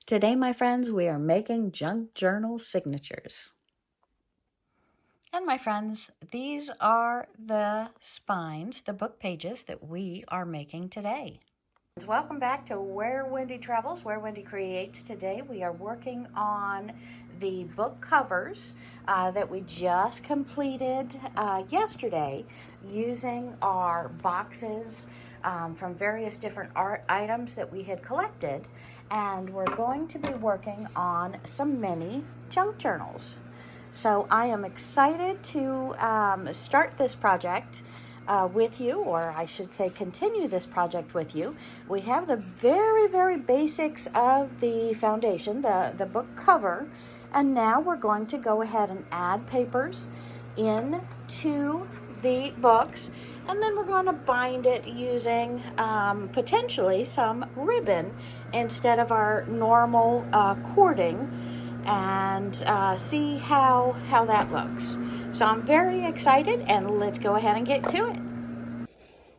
Today, my friends, we are making junk journal signatures. And my friends, these are the spines, the book pages that we are making today. Welcome back to Where Wendy Travels, Where Wendy Creates. Today we are working on the book covers that we just completed yesterday using our boxes from various different art items that we had collected. And we're going to be working on some mini junk journals. So I am excited to start this project with you, or I should say continue this project with you. We have the very basics of the foundation, the book cover, and now we're going to go ahead and add papers into the books, and then we're going to bind it using potentially some ribbon instead of our normal cording, and see how that looks. So I'm very excited, and let's go ahead and get to it.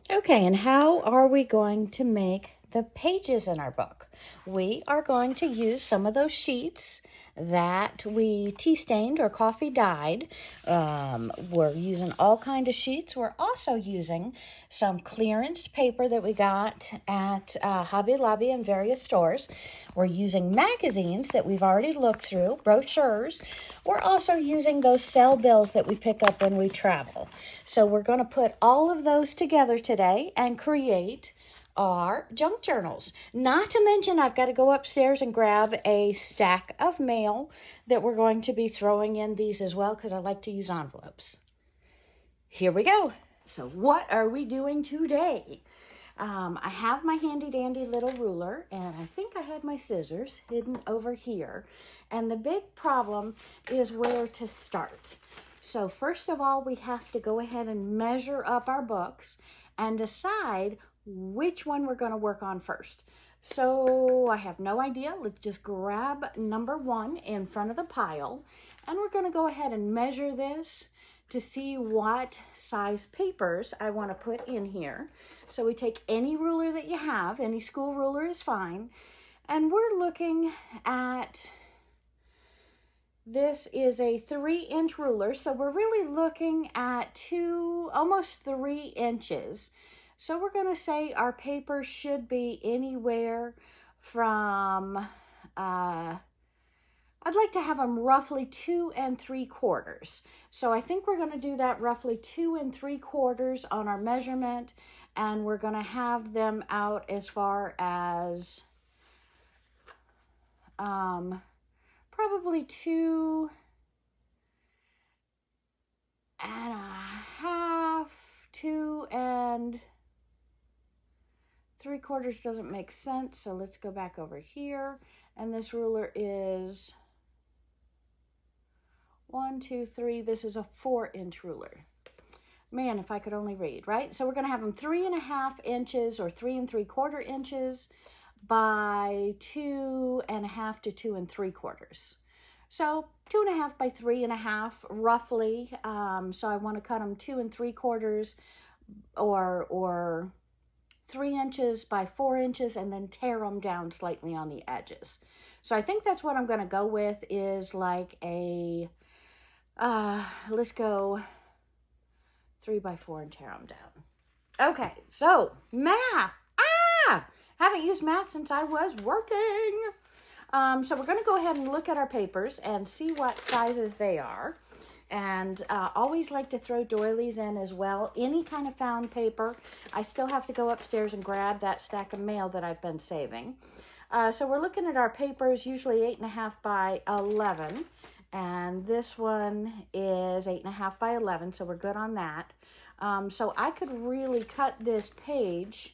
Okay, and how are we going to make the pages in our book? We are going to use some of those sheets that we tea stained or coffee dyed. We're using all kind of sheets. We're also using some clearance paper that we got at Hobby Lobby and various stores. We're using magazines that we've already looked through, brochures. We're also using those cell bills that we pick up when we travel. So we're going to put all of those together today and create our junk journals. Not to mention, I've got to go upstairs and grab a stack of mail that we're going to be throwing in these as well, because I like to use envelopes. Here we go. So what are we doing today? I have my handy dandy little ruler, and I think I had my scissors hidden over here. And the big problem is where to start. So first of all, we have to go ahead and measure up our books and decide which one we're going to work on first. So I have no idea. Let's just grab number 1 in front of the pile, and we're going to go ahead and measure this to see what size papers I want to put in here. So we take any ruler that you have, any school ruler is fine, and we're looking at, this is a 3-inch ruler, so we're really looking at almost 3 inches. So we're going to say our paper should be anywhere from, I'd like to have them roughly 2 3/4. So I think we're going to do that roughly 2 3/4 on our measurement, and we're going to have them out as far as probably 2 1/2, 2 3/4 doesn't make sense, so let's go back over here. And this ruler is 1, 2, 3. This is a 4-inch ruler. Man, if I could only read, right? So we're going to have them 3 1/2 inches or 3 3/4 inches by 2 1/2 to 2 3/4. So 2 1/2 by 3 1/2 roughly. So I want to cut them 2 3/4 or 3 inches by 4 inches, and then tear them down slightly on the edges. So I think that's what I'm going to go with, is like a, let's go 3 by 4 and tear them down. Okay, so math. Haven't used math since I was working. So we're going to go ahead and look at our papers and see what sizes they are. And always like to throw doilies in as well. Any kind of found paper. I still have to go upstairs and grab that stack of mail that I've been saving. So we're looking at our papers, usually 8 1/2 by 11. And this one is 8 1/2 by 11, so we're good on that. So I could really cut this page.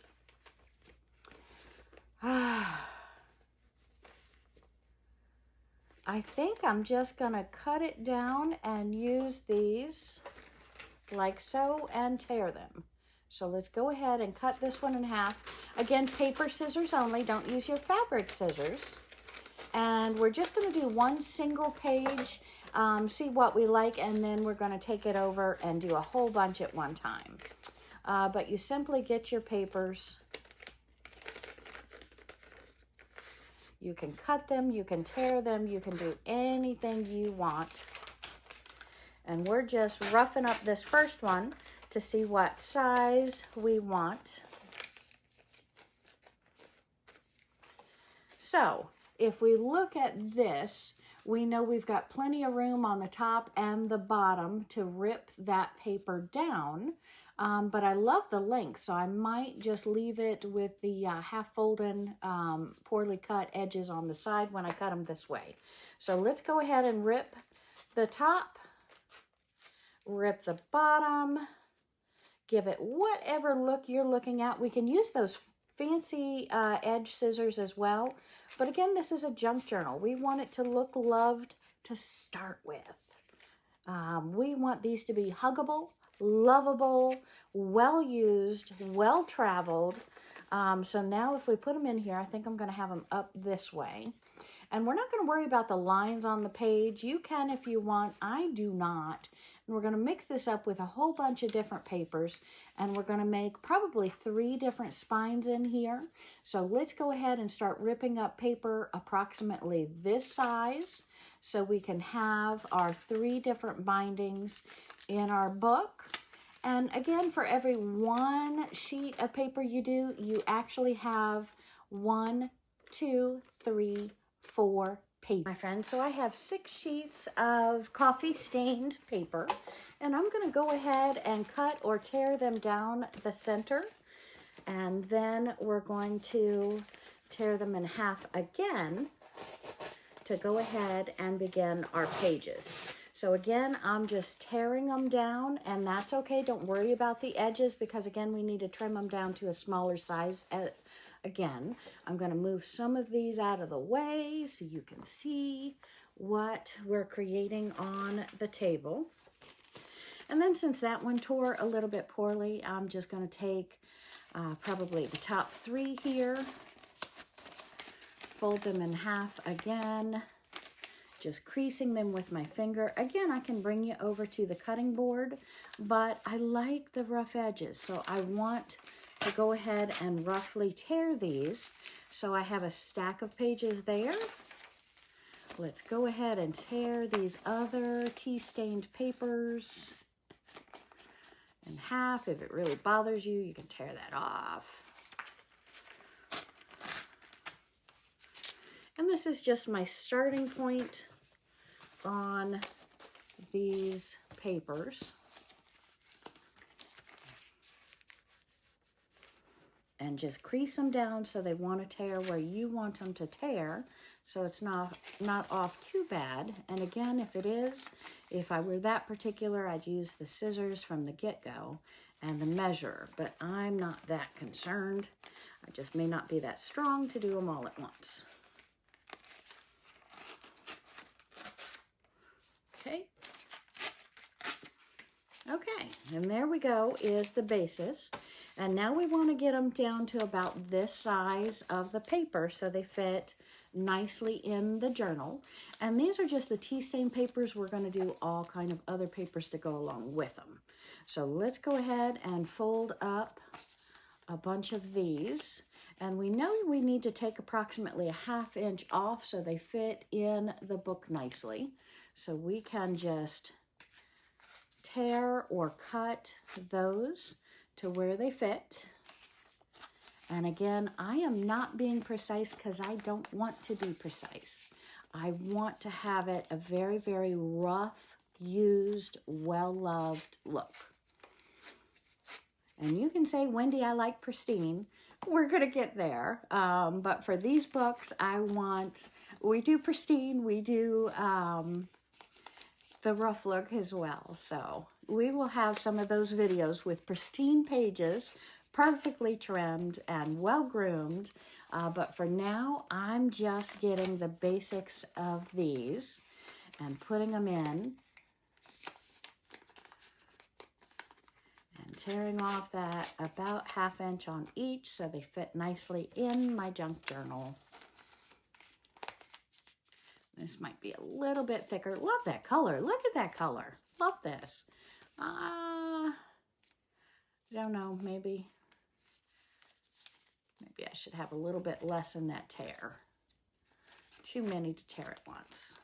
I think I'm just going to cut it down and use these like so and tear them. So let's go ahead and cut this one in half. Again, paper scissors only. Don't use your fabric scissors. And we're just going to do one single page, see what we like, and then we're going to take it over and do a whole bunch at one time. But you simply get your papers You can cut them, you can tear them, you can do anything you want. And we're just roughing up this first one to see what size we want. So if we look at this, we know we've got plenty of room on the top and the bottom to rip that paper down. But I love the length, so I might just leave it with the half folded, poorly cut edges on the side when I cut them this way. So let's go ahead and rip the top, rip the bottom, give it whatever look you're looking at. We can use those fancy edge scissors as well. But again, this is a junk journal. We want it to look loved to start with. We want these to be huggable, lovable, well-used, well-traveled. So now if we put them in here, I think I'm going to have them up this way. And we're not going to worry about the lines on the page. You can if you want. I do not. And we're going to mix this up with a whole bunch of different papers. And we're going to make probably 3 different spines in here. So let's go ahead and start ripping up paper approximately this size, so we can have our 3 different bindings in our book. And again, for every 1 sheet of paper you do, you actually have 1, 2, 3, 4 pages, my friends. So I have 6 sheets of coffee stained paper, and I'm going to go ahead and cut or tear them down the center, and then we're going to tear them in half again to go ahead and begin our pages. So again, I'm just tearing them down, and that's okay. Don't worry about the edges, because again, we need to trim them down to a smaller size. Again, I'm going to move some of these out of the way so you can see what we're creating on the table. And then since that one tore a little bit poorly, I'm just going to take probably the top 3 here, fold them in half again, just creasing them with my finger. Again, I can bring you over to the cutting board, but I like the rough edges, so I want to go ahead and roughly tear these. So I have a stack of pages there. Let's go ahead and tear these other tea-stained papers in half. If it really bothers you, you can tear that off. And this is just my starting point on these papers. And just crease them down so they want to tear where you want them to tear, so it's not off too bad. And again, if it is, if I were that particular, I'd use the scissors from the get-go and the measure, but I'm not that concerned. I just may not be that strong to do them all at once. Okay, and there we go, is the basis. And now we want to get them down to about this size of the paper so they fit nicely in the journal. And these are just the tea stain papers. We're going to do all kind of other papers to go along with them. So let's go ahead and fold up a bunch of these. And we know we need to take approximately a ½ inch off so they fit in the book nicely. So we can just tear or cut those to where they fit. And again, I am not being precise because I don't want to be precise. I want to have it a very, very rough, used, well-loved look. And you can say, Wendy, I like pristine. We're going to get there. But for these books, we do pristine, we do the rough look as well. So we will have some of those videos with pristine pages, perfectly trimmed and well groomed. But for now, I'm just getting the basics of these and putting them in and tearing off that about ½ inch on each so they fit nicely in my junk journal. This might be a little bit thicker. Love that color. Look at that color. Love this. I don't know, maybe I should have a little bit less in that tear. too many to tear at once.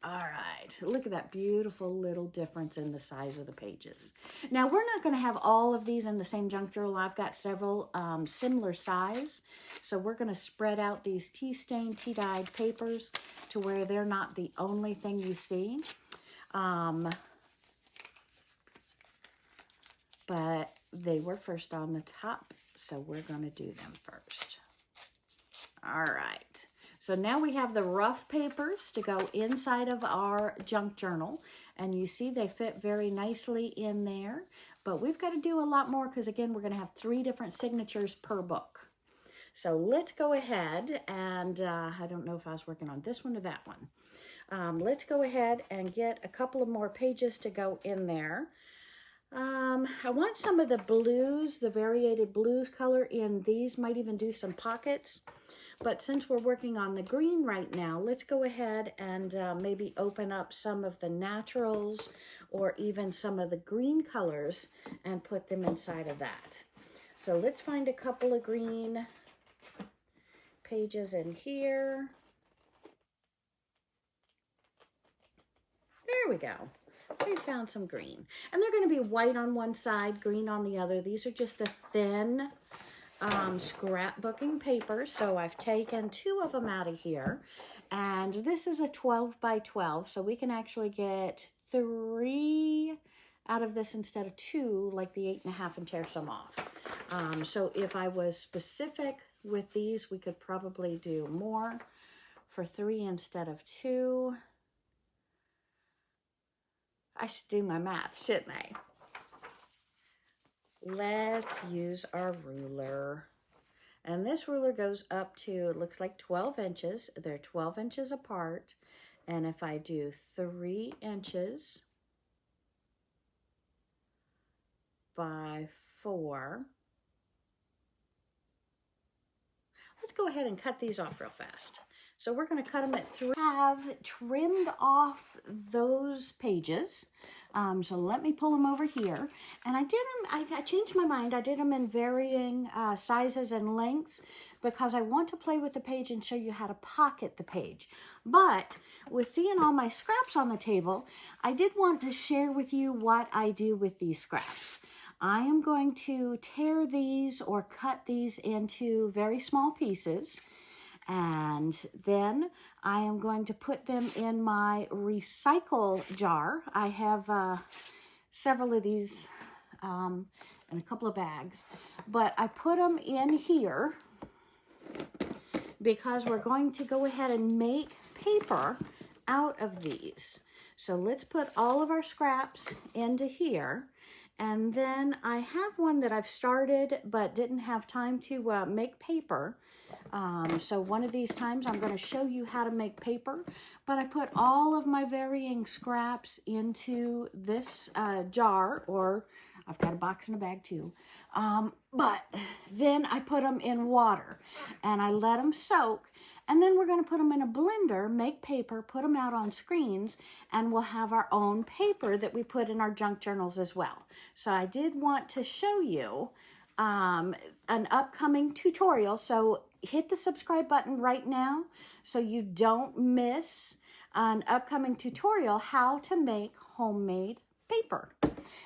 All right, look at that beautiful little difference in the size of the pages. Now, we're not going to have all of these in the same junk journal. I've got several similar size, so we're going to spread out these tea-stained, tea-dyed papers to where they're not the only thing you see. But they were first on the top, so we're going to do them first. All right. So now we have the rough papers to go inside of our junk journal. And you see they fit very nicely in there. But we've got to do a lot more because, again, we're going to have 3 different signatures per book. So let's go ahead and, I don't know if I was working on this one or that one. Let's go ahead and get a couple of more pages to go in there. I want some of the blues, the variated blues color in these. Might even do some pockets. But since we're working on the green right now, let's go ahead and maybe open up some of the naturals or even some of the green colors and put them inside of that. So let's find a couple of green pages in here. There we go. We found some green. And they're going to be white on one side, green on the other. These are just the thin scrapbooking paper. So I've taken 2 of them out of here. And this is a 12 by 12. So we can actually get 3 out of this instead of 2, like the 8.5, and tear some off. So if I was specific with these, we could probably do more for 3 instead of 2. I should do my math, shouldn't I? Let's use our ruler. And this ruler goes up to, it looks like 12 inches. They're 12 inches apart. And if I do 3 inches by 4, let's go ahead and cut these off real fast. So we're going to cut them at 3. I have trimmed off those pages. So let me pull them over here. And I did them, I changed my mind. I did them in varying sizes and lengths because I want to play with the page and show you how to pocket the page. But with seeing all my scraps on the table, I did want to share with you what I do with these scraps. I am going to tear these or cut these into very small pieces. And then I am going to put them in my recycle jar. I have several of these in a couple of bags. But I put them in here because we're going to go ahead and make paper out of these. So let's put all of our scraps into here. And then I have one that I've started but didn't have time to make paper. So one of these times I'm going to show you how to make paper. But I put all of my varying scraps into this jar, or I've got a box and a bag too. But then I put them in water and I let them soak. And then we're going to put them in a blender, make paper, put them out on screens, and we'll have our own paper that we put in our junk journals as well. So I did want to show you an upcoming tutorial. So hit the subscribe button right now so you don't miss an upcoming tutorial how to make homemade paper.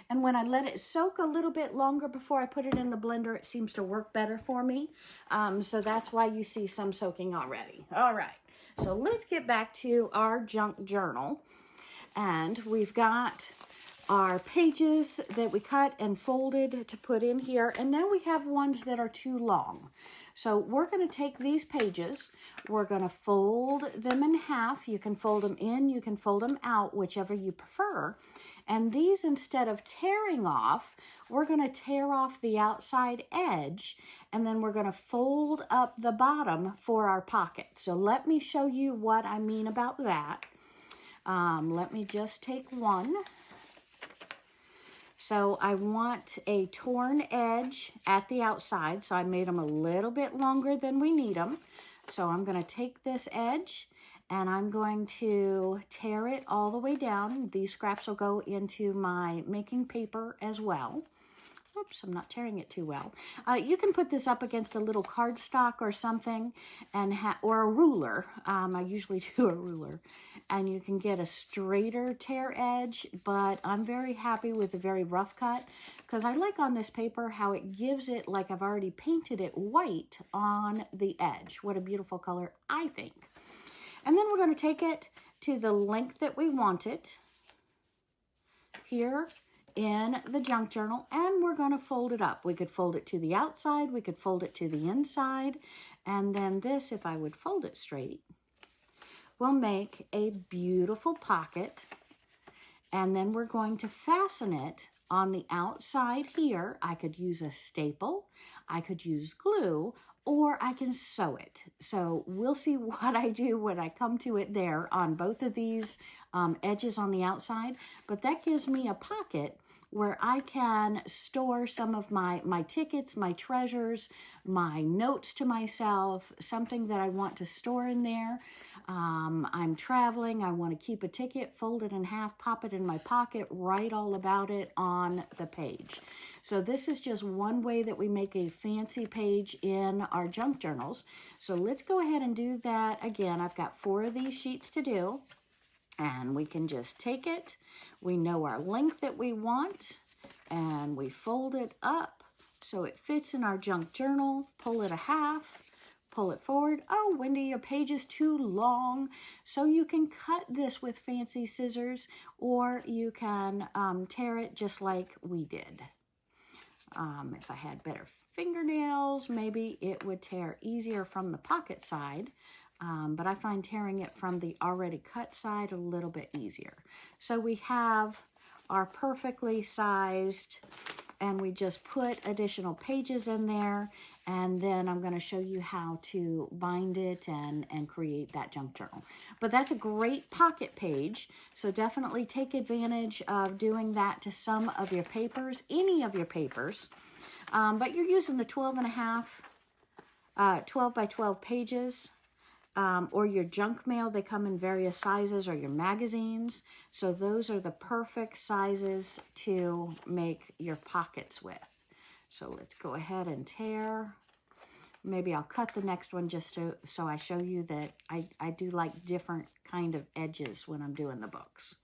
And when I let it soak a little bit longer before I put it in the blender, it seems to work better for me. So that's why you see some soaking already. All right, so let's get back to our junk journal. And we've got our pages that we cut and folded to put in here. And now we have ones that are too long. So we're going to take these pages, we're going to fold them in half. You can fold them in, you can fold them out, whichever you prefer. And these, instead of tearing off, we're going to tear off the outside edge, and then we're going to fold up the bottom for our pocket. So let me show you what I mean about that. Let me just take one. So I want a torn edge at the outside, so I made them a little bit longer than we need them. So I'm going to take this edge and I'm going to tear it all the way down. These scraps will go into my making paper as well. Oops, I'm not tearing it too well. You can put this up against a little cardstock or something, and or a ruler. I usually do a ruler. And you can get a straighter tear edge, but I'm very happy with a very rough cut because I like on this paper how it gives it like I've already painted it white on the edge. What a beautiful color, I think. And then we're going to take it to the length that we want it here in the junk journal, and we're going to fold it up. We could fold it to the outside, we could fold it to the inside, and then this, if I would fold it straight, will make a beautiful pocket. And then we're going to fasten it on the outside here. I could use a staple, I could use glue, or I can sew it. So we'll see what I do when I come to it there on both of these edges on the outside. But that gives me a pocket where I can store some of my tickets, my treasures, my notes to myself, something that I want to store in there. I'm traveling, I want to keep a ticket, fold it in half, pop it in my pocket, write all about it on the page. So this is just one way that we make a fancy page in our junk journals. So let's go ahead and do that again. I've got 4 of these sheets to do. And we can just take it, we know our length that we want, and we fold it up so it fits in our junk journal, pull it a half, pull it forward. Oh, Wendy, your page is too long. So you can cut this with fancy scissors, or you can tear it just like we did. If I had better fingernails, maybe it would tear easier from the pocket side. But I find tearing it from the already cut side a little bit easier. So we have our perfectly sized, and we just put additional pages in there, and then I'm going to show you how to bind it and create that junk journal. But that's a great pocket page, so definitely take advantage of doing that to some of your papers, any of your papers. But you're using the 12 by 12 pages. Or your junk mail, they come in various sizes, or your magazines. So those are the perfect sizes to make your pockets with. So let's go ahead and tear. Maybe I'll cut the next one just so I show you that I do like different kind of edges when I'm doing the books.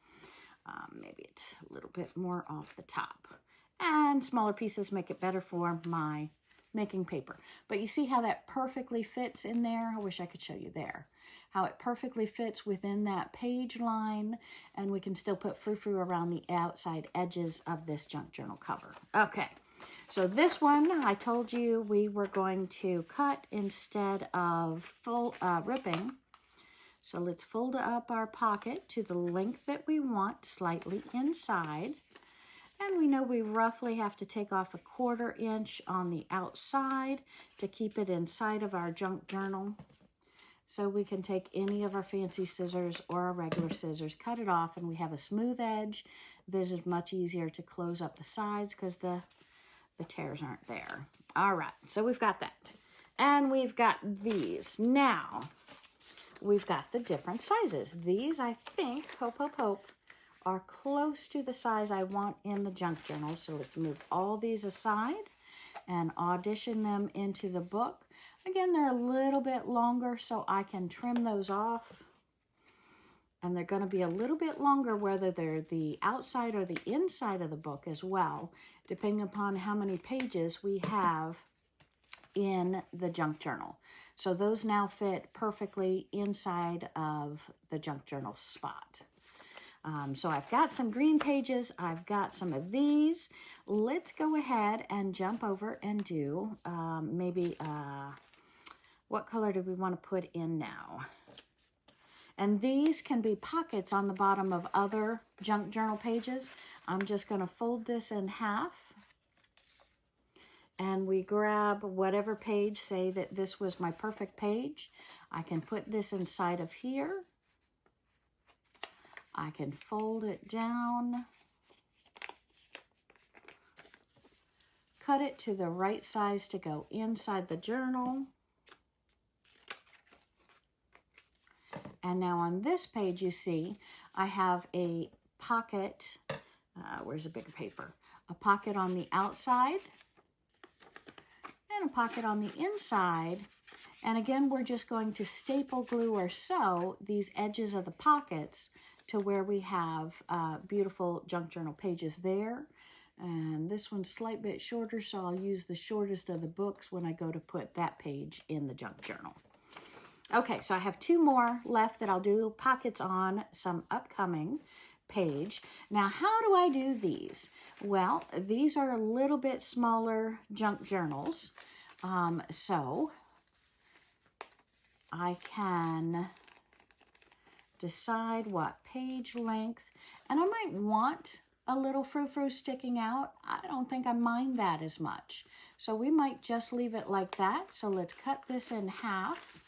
Maybe it's a little bit more off the top. And smaller pieces make it better for my making paper. But you see how that perfectly fits in there? I wish I could show you there. How it perfectly fits within that page line, and we can still put frou-frou around the outside edges of this junk journal cover. Okay, so this one, I told you we were going to cut instead of ripping. So let's fold up our pocket to the length that we want, slightly inside. And we know we roughly have to take off a 1/4 inch on the outside to keep it inside of our junk journal. So we can take any of our fancy scissors or our regular scissors, cut it off, and we have a smooth edge. This is much easier to close up the sides because the tears aren't there. All right, so we've got that. And we've got these. Now, we've got the different sizes. These, I think, hope, are close to the size I want in the junk journal. So let's move all these aside and audition them into the book. Again, they're a little bit longer, so I can trim those off. And they're going to be a little bit longer, whether they're the outside or the inside of the book as well, depending upon how many pages we have in the junk journal. So those now fit perfectly inside of the junk journal spot. So I've got some green pages, I've got some of these. Let's go ahead and jump over and do maybe, what color do we want to put in now? And these can be pockets on the bottom of other junk journal pages. I'm just going to fold this in half. And we grab whatever page, say that this was my perfect page. I can put this inside of here. I can fold it down, cut it to the right size to go inside the journal. And now on this page, you see, I have a pocket, where's a bigger paper? a pocket on the outside, and a pocket on the inside. And again, we're just going to staple glue or sew these edges of the pockets to where we have beautiful junk journal pages there. And this one's a slight bit shorter, so I'll use the shortest of the books when I go to put that page in the junk journal. Okay, so I have 2 more left that I'll do pockets on some upcoming page. Now, how do I do these? Well, these are a little bit smaller junk journals, so I can decide what page length, and I might want a little frou-frou sticking out. I don't think I mind that as much. So we might just leave it like that. So let's cut this in half.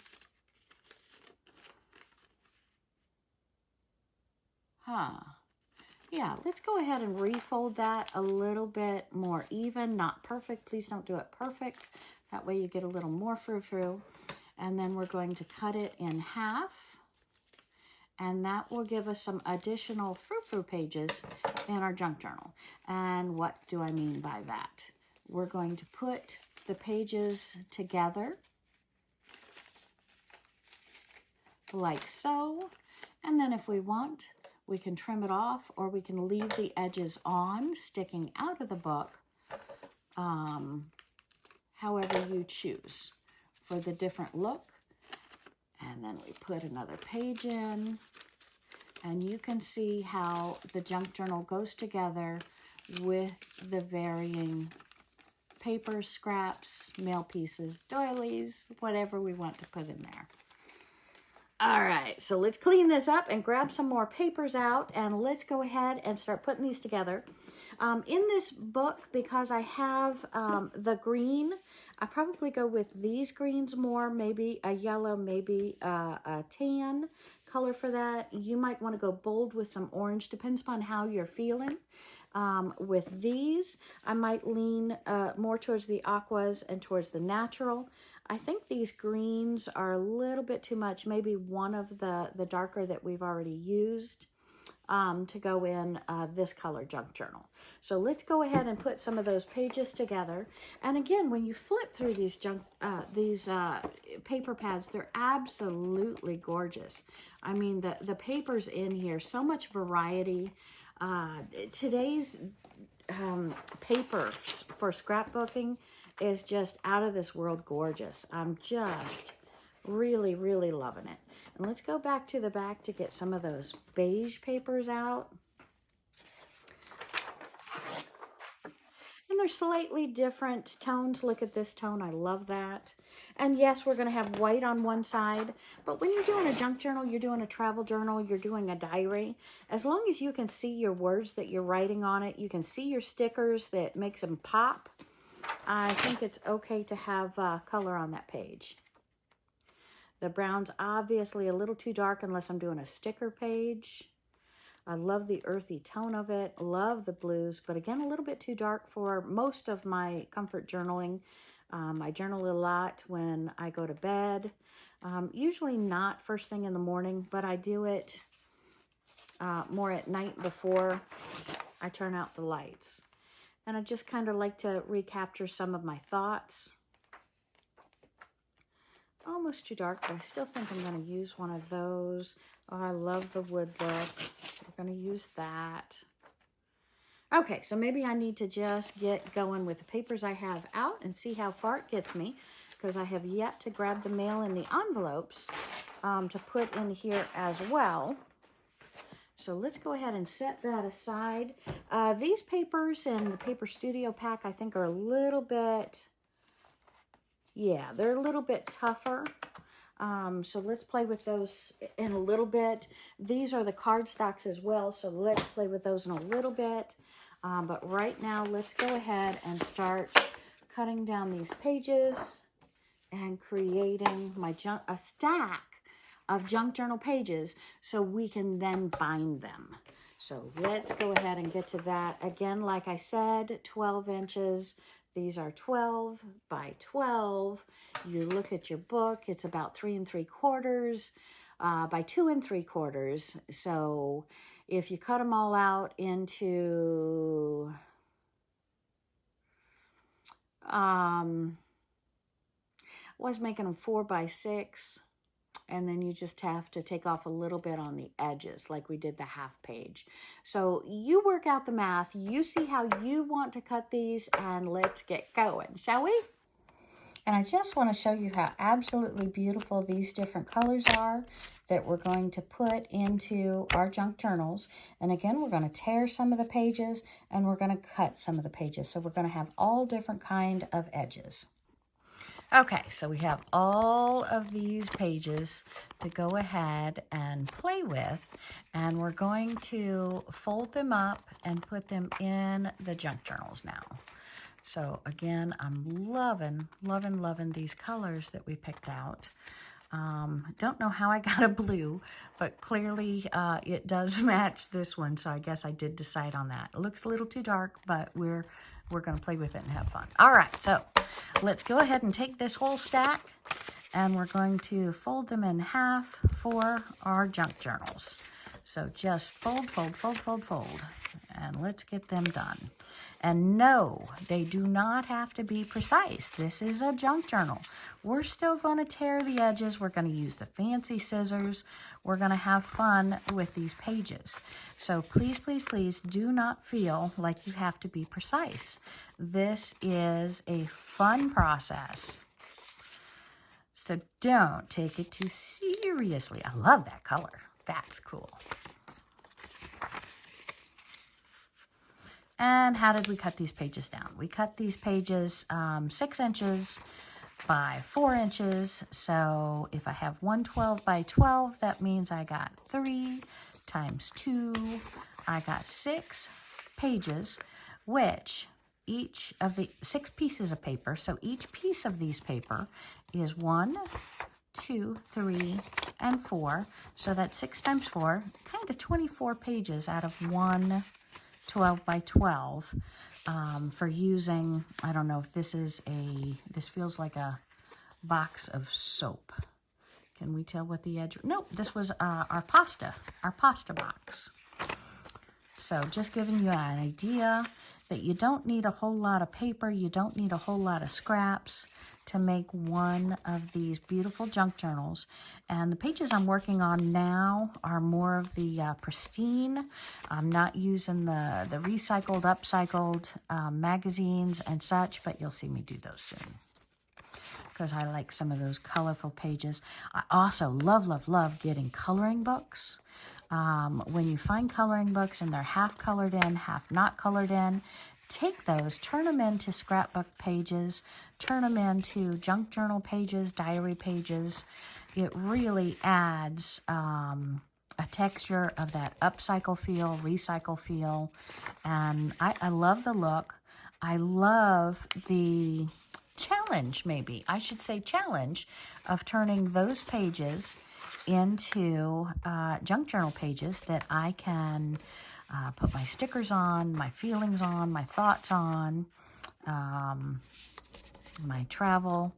Yeah, let's go ahead and refold that a little bit more even. Not perfect. Please don't do it perfect. That way you get a little more frou-frou. And then we're going to cut it in half. And that will give us some additional frou-frou pages in our junk journal. And what do I mean by that? We're going to put the pages together like so. And then if we want, we can trim it off, or we can leave the edges on, sticking out of the book, however you choose for the different look. And then we put another page in, and you can see how the junk journal goes together with the varying papers, scraps, mail pieces, doilies, whatever we want to put in there. All right, so let's clean this up and grab some more papers out, and let's go ahead and start putting these together. In this book, because I have the green, I probably go with these greens more, maybe a yellow, maybe a tan color for that. You might want to go bold with some orange, depends upon how you're feeling. With these, I might lean more towards the aquas and towards the natural. I think these greens are a little bit too much, maybe one of the darker that we've already used to go in this color junk journal. So let's go ahead and put some of those pages together. And again, when you flip through these paper pads, they're absolutely gorgeous. I mean, the papers in here, so much variety. Today's paper for scrapbooking is just out of this world gorgeous. I'm just really, really loving it. And let's go back to the back to get some of those beige papers out. And they're slightly different tones. Look at this tone. I love that. And yes, we're going to have white on one side. But when you're doing a junk journal, you're doing a travel journal, you're doing a diary, as long as you can see your words that you're writing on it, you can see your stickers that makes them pop, I think it's okay to have color on that page. The brown's obviously a little too dark unless I'm doing a sticker page. I love the earthy tone of it. Love the blues, but again, a little bit too dark for most of my comfort journaling. I journal a lot when I go to bed. Usually not first thing in the morning, but I do it more at night before I turn out the lights. And I just kind of like to recapture some of my thoughts. Almost too dark, but I still think I'm going to use one of those. Oh, I love the wood look. So we're going to use that. Okay, so maybe I need to just get going with the papers I have out and see how far it gets me, because I have yet to grab the mail in the envelopes to put in here as well. So let's go ahead and set that aside. These papers in the Paper Studio pack, I think, are a little bit, yeah, they're a little bit tougher. So let's play with those in a little bit. These are the cardstocks as well, so let's play with those in a little bit. But right now, let's go ahead and start cutting down these pages and creating a stack of junk journal pages so we can then bind them. So let's go ahead and get to that. Again, like I said, 12 inches. These are 12 by 12. You look at your book, it's about 3 3/4 by 2 3/4. So if you cut them all out into Was making them 4 by 6. And then you just have to take off a little bit on the edges like we did the half page. So you work out the math, you see how you want to cut these, and let's get going, shall we? And I just want to show you how absolutely beautiful these different colors are that we're going to put into our junk journals. And again, we're going to tear some of the pages and we're going to cut some of the pages. So we're going to have all different kind of edges. Okay, so we have all of these pages to go ahead and play with, and we're going to fold them up and put them in the junk journals now. So again, I'm loving, loving, loving these colors that we picked out. Don't know how I got a blue, but clearly it does match this one, so I guess I did decide on that. It looks a little too dark, but we're going to play with it and have fun. All right, so let's go ahead and take this whole stack, and we're going to fold them in half for our junk journals. So just fold, fold, fold, fold, fold, and let's get them done. And no, they do not have to be precise. This is a junk journal. We're still going to tear the edges. We're going to use the fancy scissors. We're going to have fun with these pages. So please, please, please do not feel like you have to be precise. This is a fun process. So don't take it too seriously. I love that color. That's cool. And how did we cut these pages down? We cut these pages 6 inches by 4 inches. So if I have 112 by 12, that means I got 3 times 2. I got 6 pages, which each of the 6 pieces of paper. So each piece of these paper is 1, 2, 3, and 4. So that's 6 times 4, kind of 24 pages out of 1 12 by 12 for using, I don't know if this feels like a box of soap. Can we tell what the edge? Nope, this was our pasta box. So just giving you an idea that you don't need a whole lot of paper, you don't need a whole lot of scraps to make one of these beautiful junk journals. And the pages I'm working on now are more of the pristine. I'm not using the recycled, upcycled magazines and such, but you'll see me do those soon, because I like some of those colorful pages. I also love, love, love getting coloring books. When you find coloring books and they're half colored in, half not colored in, take those, turn them into scrapbook pages, turn them into junk journal pages, diary pages. It really adds a texture of that upcycle feel, recycle feel. And I love the look. I love the challenge, maybe. I should say challenge of turning those pages into junk journal pages that I can put my stickers on, my feelings on, my thoughts on, my travel.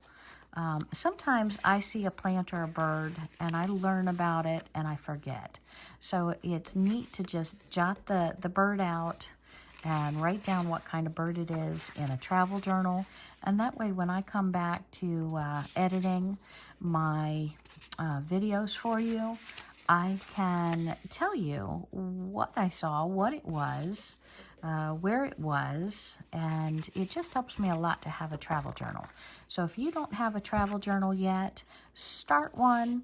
Sometimes I see a plant or a bird and I learn about it and I forget. So it's neat to just jot the bird out and write down what kind of bird it is in a travel journal. And that way when I come back to editing my videos for you, I can tell you what I saw, what it was, where it was, and it just helps me a lot to have a travel journal. So if you don't have a travel journal yet, start one.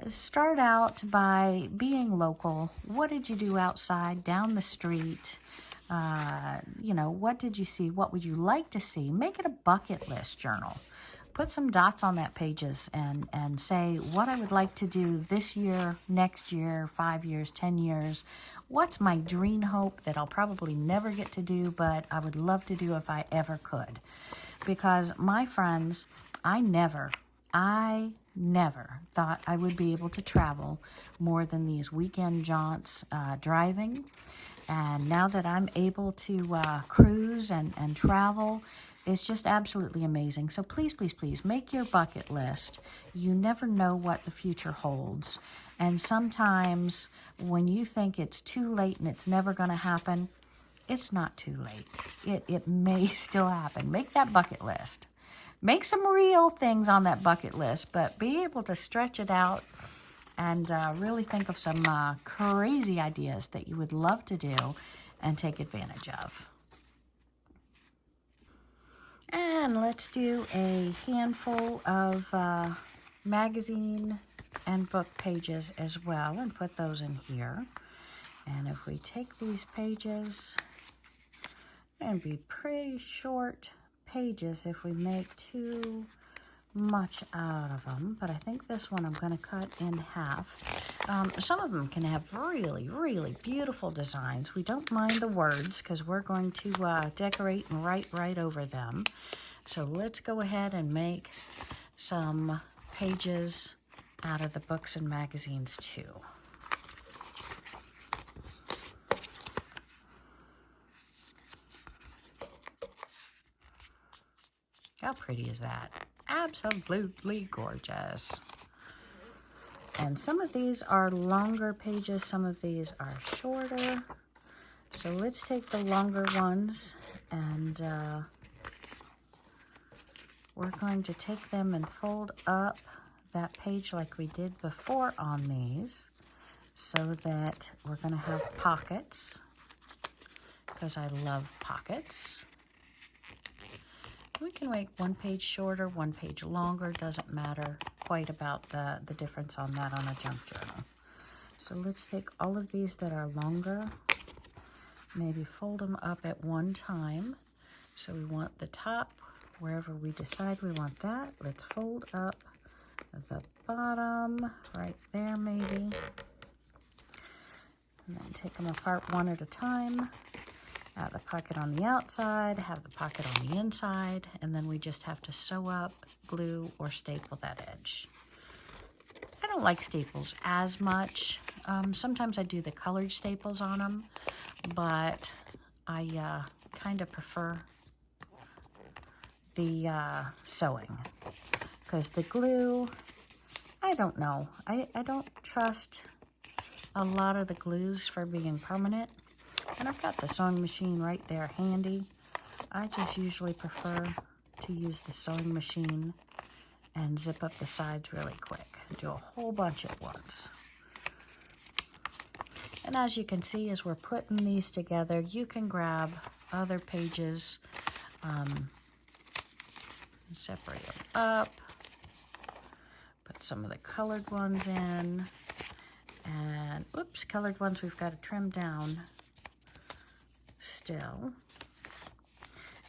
Start out by being local. What did you do outside, down the street? What did you see? What would you like to see? Make it a bucket list journal. Put some dots on that pages and say what I would like to do this year, next year, 5 years, 10 years. What's my dream hope that I'll probably never get to do, but I would love to do if I ever could. Because my friends, I never thought I would be able to travel more than these weekend jaunts driving. And now that I'm able to cruise and travel, it's just absolutely amazing. So please, please, please make your bucket list. You never know what the future holds. And sometimes when you think it's too late and it's never going to happen, it's not too late. It may still happen. Make that bucket list. Make some real things on that bucket list, but be able to stretch it out and really think of some crazy ideas that you would love to do and take advantage of. And let's do a handful of magazine and book pages as well and put those in here. And if we take these pages, and be pretty short pages if we make too much out of them, but I think this one I'm going to cut in half. Some of them can have really, really beautiful designs. We don't mind the words because we're going to decorate and write right over them. So let's go ahead and make some pages out of the books and magazines too. How pretty is that? Absolutely gorgeous. And some of these are longer pages, some of these are shorter. So let's take the longer ones and we're going to take them and fold up that page like we did before on these so that we're going to have pockets because I love pockets. We can make one page shorter, one page longer. Doesn't matter quite about the difference on that on a junk journal. So let's take all of these that are longer, maybe fold them up at one time. So we want the top, wherever we decide we want that. Let's fold up the bottom, right there maybe. And then take them apart one at a time. Have the pocket on the outside, have the pocket on the inside, and then we just have to sew up, glue, or staple that edge. I don't like staples as much. Sometimes I do the colored staples on them, but I kind of prefer the sewing because the glue, I don't know. I don't trust a lot of the glues for being permanent. And I've got the sewing machine right there handy. I just usually prefer to use the sewing machine and zip up the sides really quick. Do a whole bunch at once. And as you can see, as we're putting these together, you can grab other pages, separate them up, put some of the colored ones in, and oops, colored ones we've got to trim down still.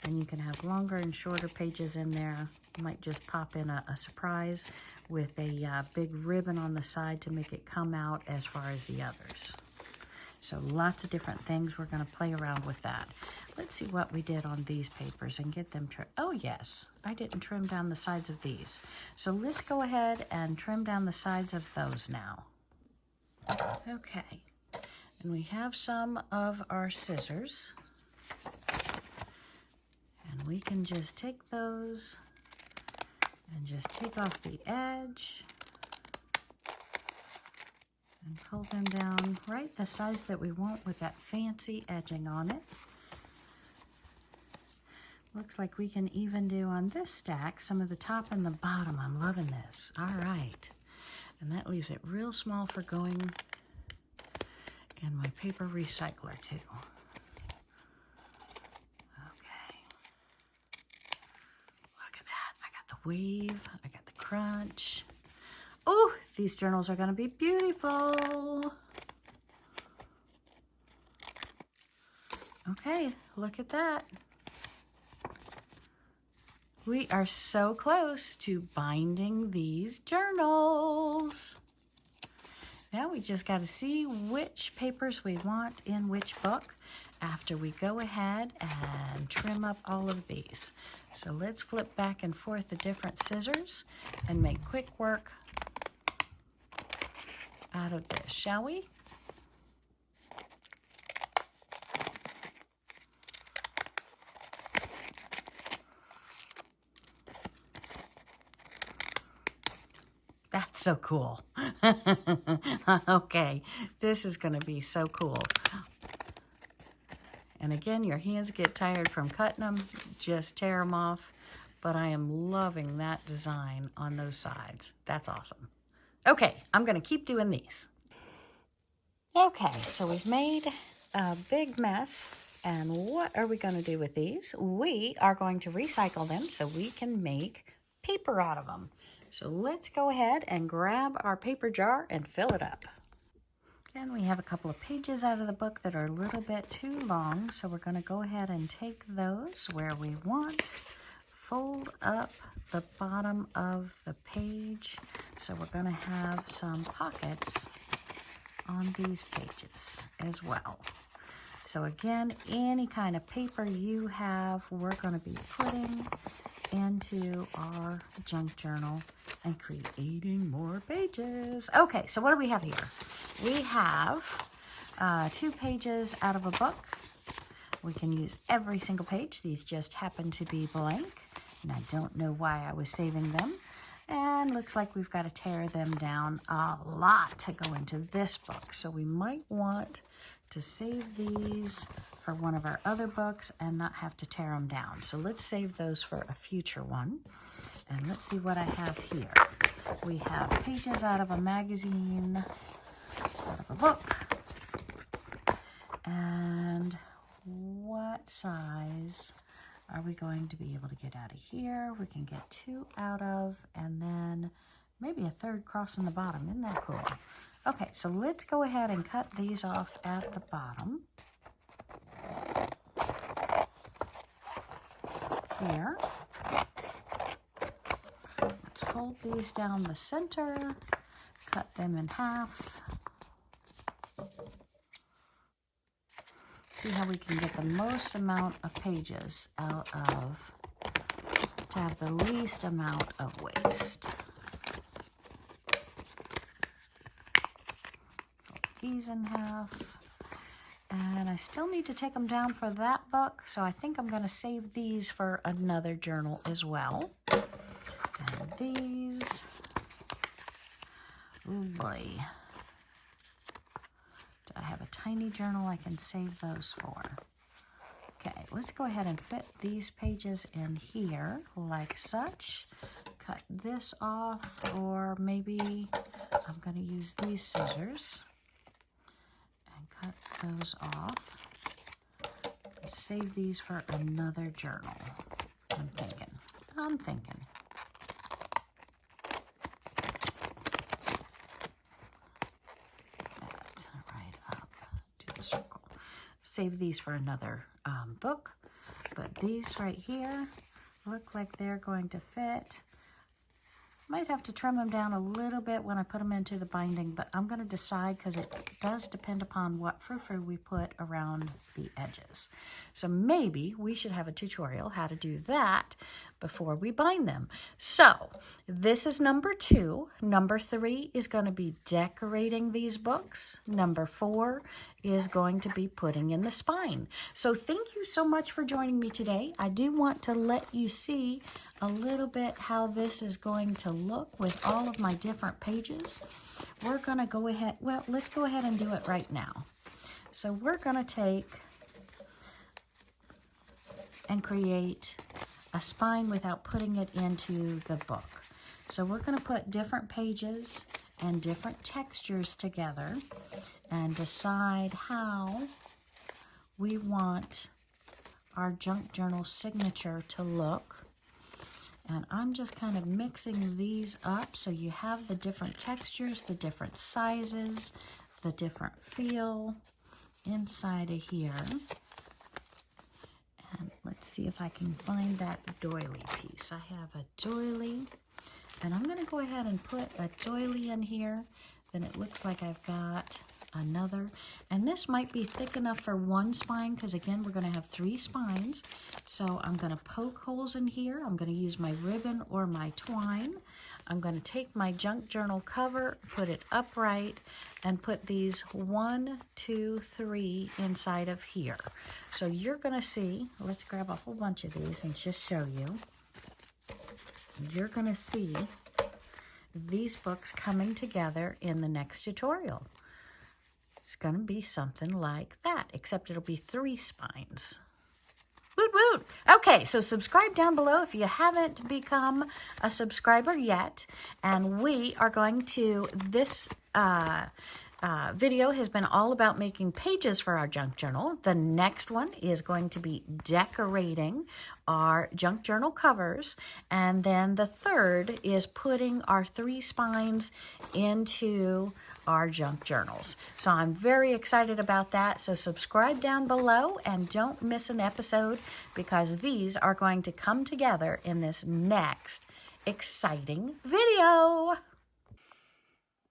And you can have longer and shorter pages in there. You might just pop in a surprise with a big ribbon on the side to make it come out as far as the others. So lots of different things. We're going to play around with that. Let's see what we did on these papers and get them trimmed. Oh yes, I didn't trim down the sides of these. So let's go ahead and trim down the sides of those now. Okay, and we have some of our scissors. And we can just take those and just take off the edge and pull them down right the size that we want with that fancy edging on it. Looks like we can even do on this stack some of the top and the bottom. I'm loving this. All right. And that leaves it real small for going in my paper recycler too. Wave, I got the crunch. Oh, these journals are going to be beautiful. Okay, look at that. We are so close to binding these journals. Now we just got to see which papers we want in which book after we go ahead and trim up all of these. So let's flip back and forth the different scissors and make quick work out of this, shall we? That's so cool. Okay, this is going to be so cool. And again, your hands get tired from cutting them, just tear them off. But I am loving that design on those sides. That's awesome. Okay, I'm going to keep doing these. Okay, so we've made a big mess. And what are we going to do with these? We are going to recycle them so we can make paper out of them. So let's go ahead and grab our paper jar and fill it up. And we have a couple of pages out of the book that are a little bit too long, so we're going to go ahead and take those where we want, fold up the bottom of the page, so we're going to have some pockets on these pages as well. So again, any kind of paper you have, we're going to be putting into our junk journal and creating more pages. Okay, so what do we have here? We have 2 pages out of a book. We can use every single page. These just happen to be blank, and I don't know why I was saving them. And looks like we've got to tear them down a lot to go into this book. So we might want to save these for one of our other books and not have to tear them down. So let's save those for a future one. And let's see what I have here. We have pages out of a magazine, out of a book. And what size are we going to be able to get out of here? We can get 2 out of, and then maybe a 3rd crossing the bottom. Isn't that cool? Okay, so let's go ahead and cut these off at the bottom. Here. Let's fold these down the center, cut them in half. See how we can get the most amount of pages out of, to have the least amount of waste. Fold these in half. And I still need to take them down for that book, so I think I'm going to save these for another journal as well. And these, oh boy. Do I have a tiny journal I can save those for? Okay, let's go ahead and fit these pages in here like such. Cut this off, or maybe I'm going to use these scissors and cut those off. Save these for another journal. I'm thinking. That right up to the circle. Save these for another book, but these right here look like they're going to fit. Might have to trim them down a little bit when I put them into the binding, but I'm going to decide because it does depend upon what frou-frou we put around the edges. So maybe we should have a tutorial how to do that before we bind them. So this is number 2. Number 3 is going to be decorating these books. Number 4 is going to be putting in the spine. So thank you so much for joining me today. I do want to let you see a little bit how this is going to look with all of my different pages. We're going to go ahead, well, let's go ahead and do it right now. So we're going to take and create a spine without putting it into the book. So we're going to put different pages and different textures together and decide how we want our junk journal signature to look. And I'm just kind of mixing these up so you have the different textures, the different sizes, the different feel inside of here. And let's see if I can find that doily piece. I have a doily, and I'm going to go ahead and put a doily in here. Then it looks like I've got another, and this might be thick enough for one spine because again we're going to have 3 spines. So I'm going to poke holes in here. I'm going to use my ribbon or my twine. I'm going to take my junk journal cover, put it upright, and put these 1, 2, 3 inside of here. So you're going to see, let's grab a whole bunch of these and just show you. You're going to see these books coming together in the next tutorial. It's going to be something like that, except it'll be 3 spines. Woot woot. Okay, so subscribe down below if you haven't become a subscriber yet. And we are going to, this video has been all about making pages for our junk journal. The next one is going to be decorating our junk journal covers. And then the third is putting our 3 spines into our junk journals. So I'm very excited about that. So subscribe down below and don't miss an episode, because these are going to come together in this next exciting video.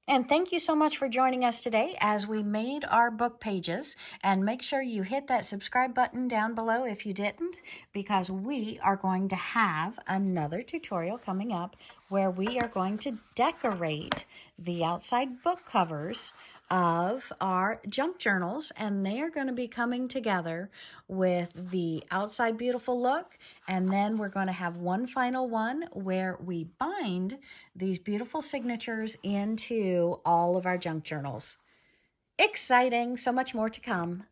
And thank you so much for joining us today as we made our book pages. And make sure you hit that subscribe button down below if you didn't, because we are going to have another tutorial coming up where we are going to decorate the outside book covers of our junk journals, and they are going to be coming together with the outside beautiful look. And then we're going to have one final one where we bind these beautiful signatures into all of our junk journals. Exciting! So much more to come.